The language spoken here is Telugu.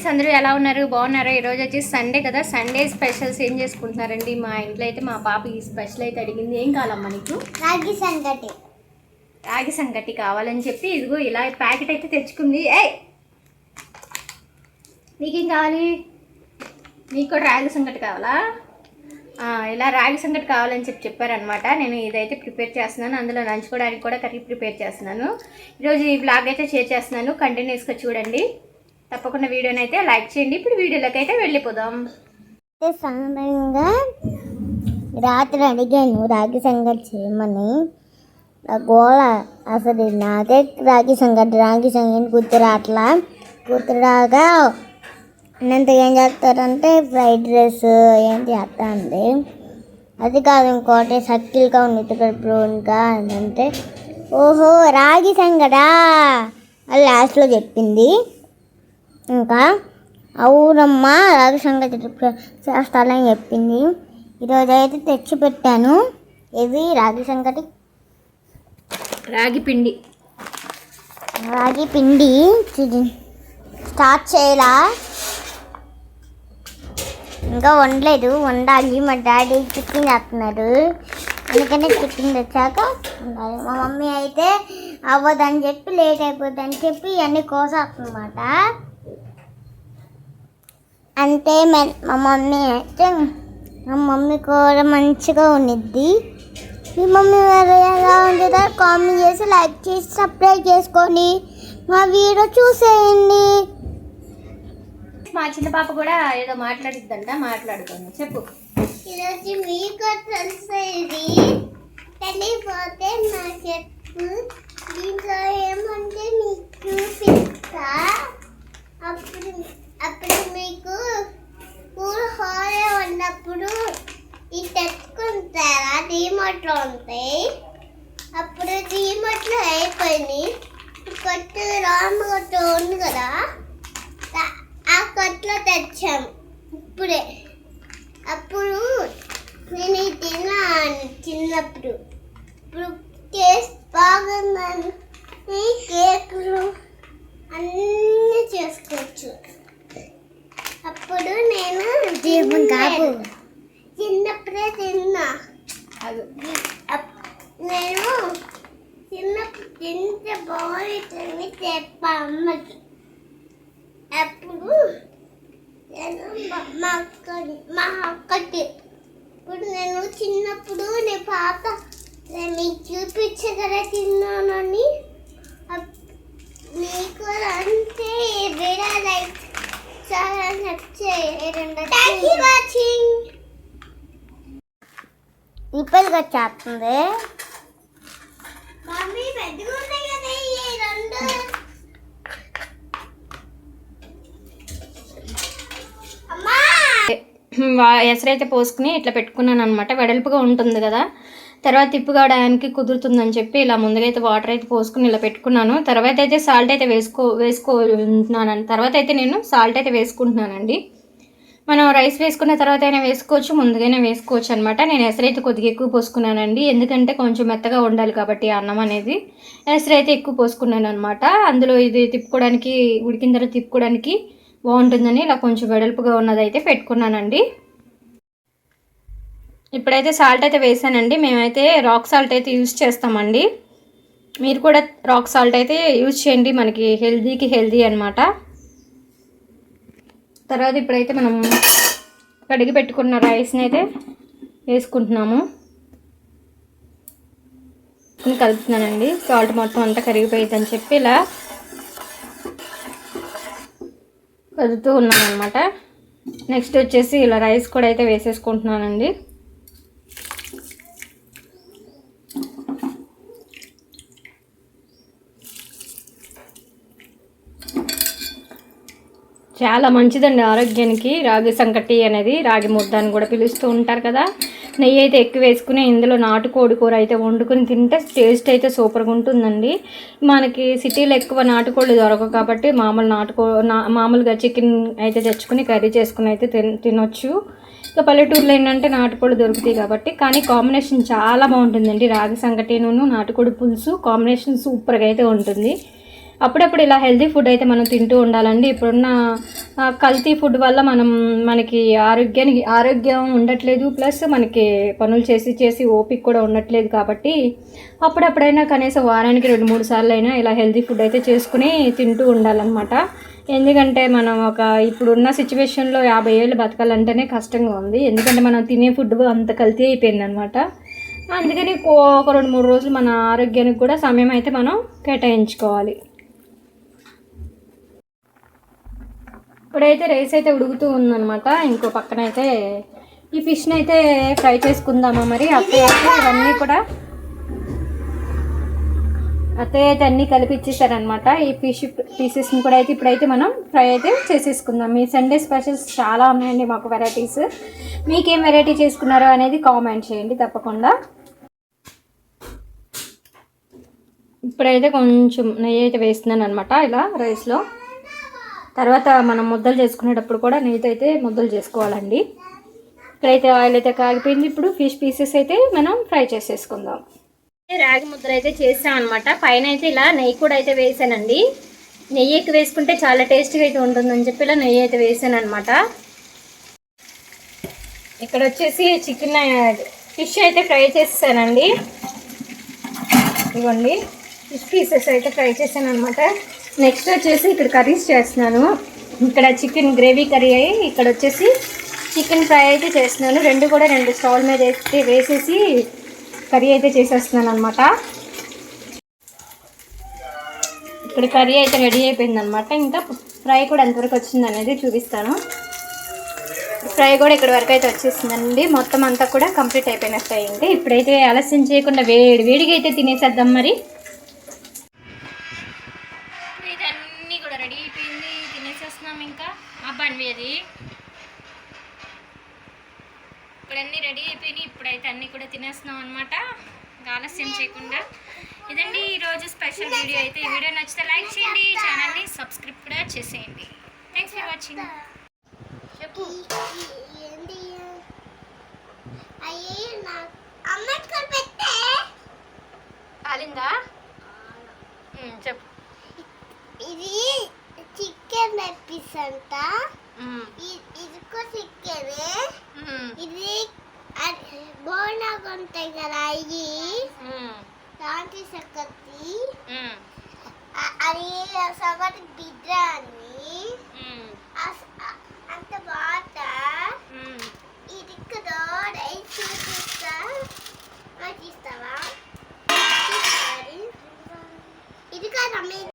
ఫ్రెండ్స్, అందరూ ఎలా ఉన్నారు? బాగున్నారా? ఈరోజు వచ్చి సండే కదా, సండే స్పెషల్స్ ఏం చేసుకుంటున్నారండి? మా ఇంట్లో అయితే మా పాప ఈ స్పెషల్ అయితే అడిగింది. ఏం కావాలమ్మా నీకు? రాగి సంగటి. రాగి సంగటి కావాలని చెప్పి ఇదిగో ఇలా ప్యాకెట్ అయితే తెచ్చుకుంది. నీకేం కావాలి? నీకు కూడా రాగి సంగటి కావాలా? ఇలా రాగి సంగటి కావాలని చెప్పారనమాట. నేను ఇదైతే ప్రిపేర్ చేస్తున్నాను. అందులో నంచుకోవడానికి కూడా కర్రీ ప్రిపేర్ చేస్తున్నాను. ఈరోజు ఈ బ్లాగ్ అయితే షేర్ చేస్తున్నాను, కంటిన్యూస్గా చూడండి. తప్పకుండా వీడియోని అయితే లైక్ చేయండి. ఇప్పుడు వీడియోలోకి అయితే వెళ్ళిపోదాం. సాధారణంగా రాత్రి అడిగాను రాగి సంగటి చేయమని. గోళ అసలు నాకే రాగి సంగటి గుర్తురాగా అన్నంత ఏం చేస్తారంటే ఫ్రైడ్ రైస్ ఏం చేస్తాండి. అది కాదు, ఇంకోటి సర్కిల్గా ఉంది బ్రౌన్గా అంటే ఓహో రాగి సంగడా అది లాస్ట్లో చెప్పింది. ఇంకా అవునమ్మా రాగి సంగటి చేస్తానని చెప్పింది. ఈరోజు అయితే తెచ్చి పెట్టాను. ఇవి రాగి సంగటి, రాగి పిండి స్టార్ట్ చేయాలా? ఇంకా వండలేదు, వండాలి. మా డాడీ చికెన్ చేస్తున్నారు, ఎందుకంటే చికెన్ తెచ్చాక ఉండాలి. మా మమ్మీ అయితే అవ్వదని చెప్పి లేట్ అయిపోద్దని చెప్పి ఇవన్నీ కోసేస్తుందన్నమాట. అంటే మా మమ్మీ కూడా మంచిగా ఉండిద్ది. మీ మమ్మీ వేరే ఎలా ఉంటుందో కామెంట్ చేసి లైక్ చేసి సబ్స్క్రైబ్ చేసుకొని మా వీడియో చూసేయండి. మా చిన్న పాప కూడా ఏదో మాట్లాడిద్దంట, మాట్లాడుతుంది. చెప్పు. ఈరోజు మీకు తెలిసేది తెలియపోతే నా చెప్పు. దీంట్లో ఏమంటే మీకు చూపిస్తా. అప్పుడు మీకు హాలే ఉన్నప్పుడు ఇది తెచ్చుకుంటారా? డీమార్ట్లో ఉంటాయి. అప్పుడు డీమార్ట్లో అయిపోయింది. కొట్టు రామ్ కొట్టు ఉంది కదా, ఆ కొట్లో తెచ్చాము ఇప్పుడే. అప్పుడు నేను తిన్నాను చిన్నప్పుడు. ఇప్పుడు టేస్ట్ బాగుందని కేకులు అన్నీ చేసుకోవచ్చు. అప్పుడు నేను చిన్నప్పుడే తిన్నా. నేను చిన్నప్పుడు తింటే బాగుంటుంది చెప్పా అమ్మకి. అప్పుడు నేను మా అక్కకి ఇప్పుడు నేను చిన్నప్పుడు నీ పాప మీకు చూపించగల తిన్నానని మీకు అంతే వీడియో లైక్ చాలా నచ్చేయండి. Thank you watching. ఇప్పటిగా చేస్తుంది మమ్మీ. పెద్దగా ఉన్నాయి కదా ఈ రెండు. ఎసరైతే పోసుకుని ఇట్లా పెట్టుకున్నాను అనమాట. వెడల్పుగా ఉంటుంది కదా, తర్వాత తిప్పుకోవడానికి కుదురుతుందని చెప్పి ఇలా ముందుగా అయితే వాటర్ అయితే పోసుకుని ఇలా పెట్టుకున్నాను. తర్వాత అయితే సాల్ట్ అయితే వేసుకుంటున్నాను. తర్వాత అయితే నేను సాల్ట్ అయితే వేసుకుంటున్నానండి. మనం రైస్ వేసుకున్న తర్వాత అయినా వేసుకోవచ్చు, ముందుగానే వేసుకోవచ్చు అనమాట. నేను ఎసరైతే కొద్దిగా ఎక్కువ పోసుకున్నానండి, ఎందుకంటే కొంచెం మెత్తగా ఉండాలి కాబట్టి అన్నం అనేది. ఎసరైతే ఎక్కువ పోసుకున్నాను అనమాట. అందులో ఇది తిప్పుకోవడానికి, ఉడికిన తర్వాత తిప్పుకోవడానికి బాగుంటుందని ఇలా కొంచెం వెడల్పుగా ఉన్నది అయితే పెట్టుకున్నానండి. ఇప్పుడైతే సాల్ట్ అయితే వేసానండి. మేమైతే రాక్ సాల్ట్ అయితే యూజ్ చేస్తామండి. మీరు కూడా రాక్ సాల్ట్ అయితే యూజ్ చేయండి, మనకి హెల్దీకి హెల్దీ అనమాట. తర్వాత ఇప్పుడైతే మనం కడిగి పెట్టుకున్న రైస్ని అయితే వేసుకుంటున్నాము. కలుపుతున్నానండి. సాల్ట్ మొత్తం అంతా కరిగిపోయిందని చెప్పి ఇలా కదుతూ ఉన్నాను అనమాట. నెక్స్ట్ వచ్చేసి ఇలా రైస్ కూడా అయితే వేసేసుకుంటున్నానండి. చాలా మంచిదండి ఆరోగ్యానికి రాగి సంకటి అనేది. రాగి ముద్ద అని కూడా పిలుస్తూ ఉంటారు కదా. నెయ్యి అయితే ఎక్కువ వేసుకుని ఇందులో నాటుకోడి కూర అయితే వండుకుని తింటే టేస్ట్ అయితే సూపర్గా ఉంటుందండి. మనకి సిటీలో ఎక్కువ నాటుకోళ్ళు దొరకవు కాబట్టి మామూలుగా చికెన్ అయితే తెచ్చుకుని కర్రీ చేసుకుని అయితే తినొచ్చు. ఇక పల్లెటూరులో ఏంటంటే నాటుకోళ్ళు దొరుకుతాయి కాబట్టి. కానీ కాంబినేషన్ చాలా బాగుంటుందండి. రాగి సంకటిను నాటుకోడి పులుసు కాంబినేషన్ సూపర్గా అయితే ఉంటుంది. అప్పుడప్పుడు ఇలా హెల్తీ ఫుడ్ అయితే మనం తింటూ ఉండాలండి. ఇప్పుడున్న కల్తీ ఫుడ్ వల్ల మనకి ఆరోగ్యం ఉండట్లేదు, ప్లస్ మనకి పనులు చేసి ఓపిక కూడా ఉండట్లేదు. కాబట్టి అప్పుడప్పుడైనా కనీసం వారానికి 2-3 సార్లు అయినా ఇలా హెల్తీ ఫుడ్ అయితే చేసుకుని తింటూ ఉండాలన్నమాట. ఎందుకంటే మనం ఇప్పుడున్న సిచ్యువేషన్లో 50 ఏళ్ళు బతకాలంటేనే కష్టంగా ఉంది. ఎందుకంటే మనం తినే ఫుడ్ అంత కల్తీ అయిపోయింది అనమాట. అందుకని ఒక 2-3 రోజులు మన ఆరోగ్యానికి కూడా సమయం అయితే మనం కేటాయించుకోవాలి. ఇప్పుడైతే రైస్ అయితే ఉడుకుతూ ఉందన్నమాట. ఇంకో పక్కన అయితే ఈ ఫిష్ని అయితే ఫ్రై చేసుకుందామా మరి. అత్తయ్య అయితే ఇవన్నీ కూడా అన్నీ కలిపి ఇచ్చేసారనమాట. ఈ ఫిష్ పీసెస్ని కూడా అయితే ఇప్పుడైతే మనం ఫ్రై అయితే చేసేసుకుందాం. ఈ సండే స్పెషల్స్ చాలా ఉన్నాయండి మాకు వెరైటీస్. మీకేం వెరైటీ చేసుకున్నారో అనేది కామెంట్ చేయండి తప్పకుండా. ఇప్పుడైతే కొంచెం నెయ్యి అయితే వేస్తున్నాను అనమాట ఇలా రైస్లో. తర్వాత మనం ముద్దలు చేసుకునేటప్పుడు కూడా నెయ్యితో అయితే ముద్దలు చేసుకోవాలండి. ఇప్పుడైతే ఆయిల్ అయితే కాగిపోయింది. ఇప్పుడు ఫిష్ పీసెస్ అయితే మనం ఫ్రై చేసేసుకుందాం. రాగి ముద్దలు అయితే చేసాం అనమాట. పైన అయితే ఇలా నెయ్యి కూడా అయితే వేసానండి. నెయ్యి ఎక్కువ వేసుకుంటే చాలా టేస్ట్గా అయితే ఉంటుందని చెప్పి ఇలా నెయ్యి అయితే వేసాను అనమాట. ఇక్కడ వచ్చేసి ఫిష్ అయితే ఫ్రై చేసేసానండి. ఇవ్వండి ఫిష్ పీసెస్ అయితే ఫ్రై చేశాను అనమాట. నెక్స్ట్ వచ్చేసి ఇక్కడ కర్రీస్ చేస్తున్నాను. ఇక్కడ చికెన్ గ్రేవీ కర్రీ అయ్యి ఇక్కడ వచ్చేసి చికెన్ ఫ్రై అయితే చేస్తున్నాను. రెండు స్టవ్ మీద అయితే వేసేసి కర్రీ అయితే చేసేస్తున్నాను అనమాట. ఇక్కడ కర్రీ అయితే రెడీ అయిపోయింది అనమాట. ఇంకా ఫ్రై కూడా ఎంతవరకు వచ్చింది అనేది చూపిస్తాను. ఫ్రై కూడా ఇక్కడ వరకు అయితే వచ్చేసిందండి. మొత్తం అంతా కూడా కంప్లీట్ అయిపోయినట్టు అయింది. ఇప్పుడైతే ఆలస్యం చేయకుండా వేడిగా అయితే తినేసేద్దాం మరి. ఇదన్నీ కూడా రెడీ అయిపోయింది, తినేసేస్తున్నాం. ఇంకా అబ్బాయి అది ఇప్పుడన్నీ రెడీ అయిపోయినాయి. ఇప్పుడైతే అన్నీ కూడా తినేస్తున్నాం అనమాట. ఆలస్యం చేయకుండా ఇదండి ఈరోజు స్పెషల్ వీడియో అయితే. ఈ వీడియో నచ్చితే లైక్ చేయండి, ఛానల్ని సబ్స్క్రైబ్ కూడా చేసేయండి. Thanks for watching. చెప్పు కాలిందా? చెప్పు. ఇది చికెన్ పీస్ అంట. ఇది చికెన్. ఇది బోనాగా ఉంటాయి కదా, ఇది దాంట్లో సక్కతి అది సగటి బిర్యానీ.